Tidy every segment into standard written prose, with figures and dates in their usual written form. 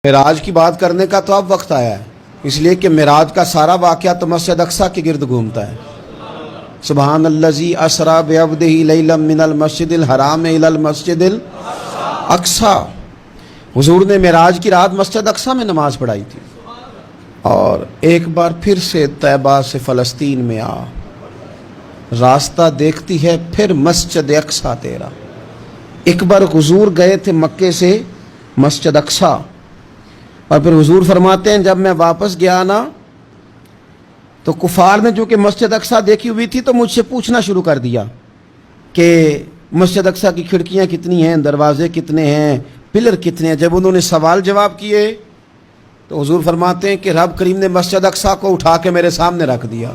معراج کی بات کرنے کا تو اب وقت آیا ہے، اس لیے کہ معراج کا سارا واقعہ تو مسجد اقصی کے گرد گھومتا ہے۔ سبحان الذی اسری بعبدہ لیلا من المسجد الحرام الی المسجد الاقصی۔ حضور نے معراج کی رات مسجد اقصی میں نماز پڑھائی تھی، اور ایک بار پھر سے طیبہ سے فلسطین میں آ، راستہ دیکھتی ہے پھر مسجد اقصی تیرا۔ ایک بار حضور گئے تھے مکے سے مسجد اقصی، اور پھر حضور فرماتے ہیں جب میں واپس گیا نا تو کفار نے جو کہ مسجد اقصی دیکھی ہوئی تھی تو مجھ سے پوچھنا شروع کر دیا کہ مسجد اقصی کی کھڑکیاں کتنی ہیں، دروازے کتنے ہیں، پلر کتنے ہیں۔ جب انہوں نے سوال جواب کیے تو حضور فرماتے ہیں کہ رب کریم نے مسجد اقصی کو اٹھا کے میرے سامنے رکھ دیا۔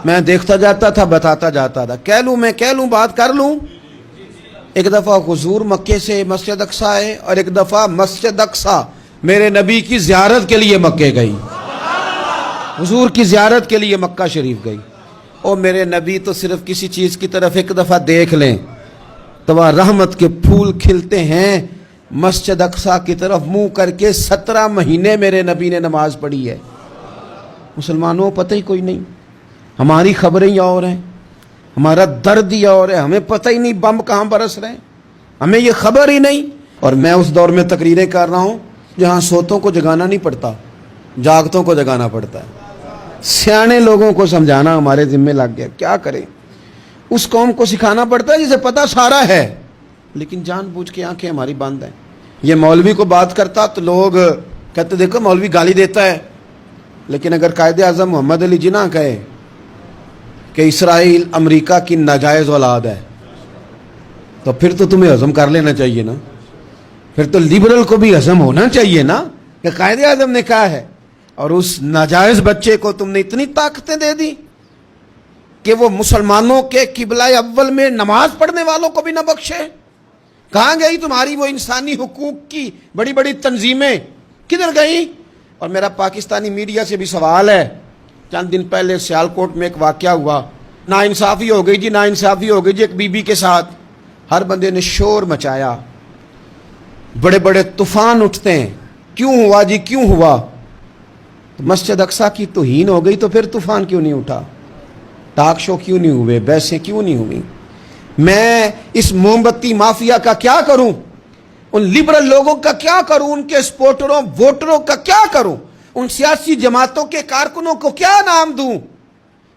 میں دیکھتا جاتا تھا، بتاتا جاتا تھا، کہہ لوں بات کر لوں۔ ایک دفعہ حضور مکے سے مسجد اقصی آئے، اور ایک دفعہ مسجد اقصی میرے نبی کی زیارت کے لیے مکے گئی، حضور کی زیارت کے لیے مکہ شریف گئی۔ اور میرے نبی تو صرف کسی چیز کی طرف ایک دفعہ دیکھ لیں تو وہاں رحمت کے پھول کھلتے ہیں۔ مسجد اقصی کی طرف منہ کر کے 17 مہینے میرے نبی نے نماز پڑھی ہے۔ مسلمانوں پتہ ہی کوئی نہیں، ہماری خبریں ہی اور ہیں، ہمارا درد ہی اور ہے، ہمیں پتہ ہی نہیں بم کہاں برس رہے ہیں، ہمیں یہ خبر ہی نہیں۔ اور میں اس دور میں تقریریں کر رہا ہوں جہاں سوتوں کو جگانا نہیں پڑتا، جاگتوں کو جگانا پڑتا ہے۔ سیانے لوگوں کو سمجھانا ہمارے ذمہ لگ گیا، کیا کریں؟ اس قوم کو سکھانا پڑتا ہے جسے پتہ سارا ہے، لیکن جان بوجھ کے آنکھیں ہماری بند ہیں۔ یہ مولوی کو بات کرتا تو لوگ کہتے دیکھو مولوی گالی دیتا ہے، لیکن اگر قائد اعظم محمد علی جناح کہے کہ اسرائیل امریکہ کی ناجائز اولاد ہے تو پھر تو تمہیں ہضم کر لینا چاہیے نا، پھر تو لیبرل کو بھی ہضم ہونا چاہیے نا کہ قائد اعظم نے کہا ہے، اور اس ناجائز بچے کو تم نے اتنی طاقتیں دے دی کہ وہ مسلمانوں کے قبلہ اول میں نماز پڑھنے والوں کو بھی نہ بخشے۔ کہاں گئی تمہاری وہ انسانی حقوق کی بڑی بڑی تنظیمیں، کدھر گئی؟ اور میرا پاکستانی میڈیا سے بھی سوال ہے، چند دن پہلے سیالکوٹ میں ایک واقعہ ہوا، ناانصافی ہو گئی جی، ناانصافی ہو گئی جی ایک بی بی کے ساتھ۔ ہر بندے نے شور مچایا، بڑے بڑے طوفان اٹھتے ہیں، کیوں ہوا جی کیوں ہوا؟ مسجد اقصی کی توہین ہو گئی تو پھر طوفان کیوں نہیں اٹھا؟ ٹاک شو کیوں نہیں ہوئے؟ بحثیں کیوں نہیں ہوئی؟ میں اس موم بتی مافیا کا کیا کروں؟ ان لبرل لوگوں کا کیا کروں؟ ان کے سپورٹروں ووٹروں کا کیا کروں؟ ان سیاسی جماعتوں کے کارکنوں کو کیا نام دوں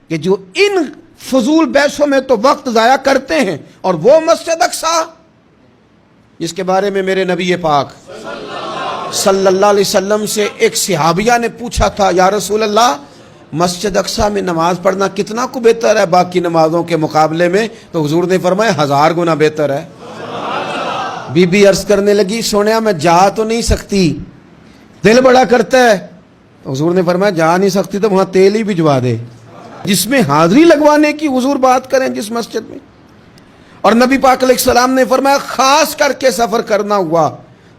کہ جو ان فضول بحثوں میں تو وقت ضائع کرتے ہیں، اور وہ مسجد اقصی جس کے بارے میں میرے نبی پاک صلی اللہ علیہ وسلم سے ایک صحابیہ نے پوچھا تھا، یا رسول اللہ مسجد اقصی میں نماز پڑھنا کتنا کو بہتر ہے باقی نمازوں کے مقابلے میں؟ تو حضور نے فرمایا 1000 گنا بہتر ہے۔ بی بی عرض کرنے لگی سونیا میں جا تو نہیں سکتی، دل بڑا کرتا ہے۔ تو حضور نے فرمایا جا نہیں سکتی تو وہاں تیل ہی بھجوا دے، جس میں حاضری لگوانے کی حضور بات کریں جس مسجد میں۔ اور نبی پاک علیہ السلام نے فرمایا خاص کر کے سفر کرنا ہوا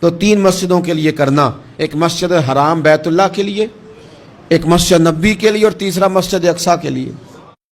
تو 3 مسجدوں کے لیے کرنا، ایک مسجد حرام بیت اللہ کے لیے، ایک مسجد نبی کے لیے، اور تیسرا مسجد اقصی کے لیے۔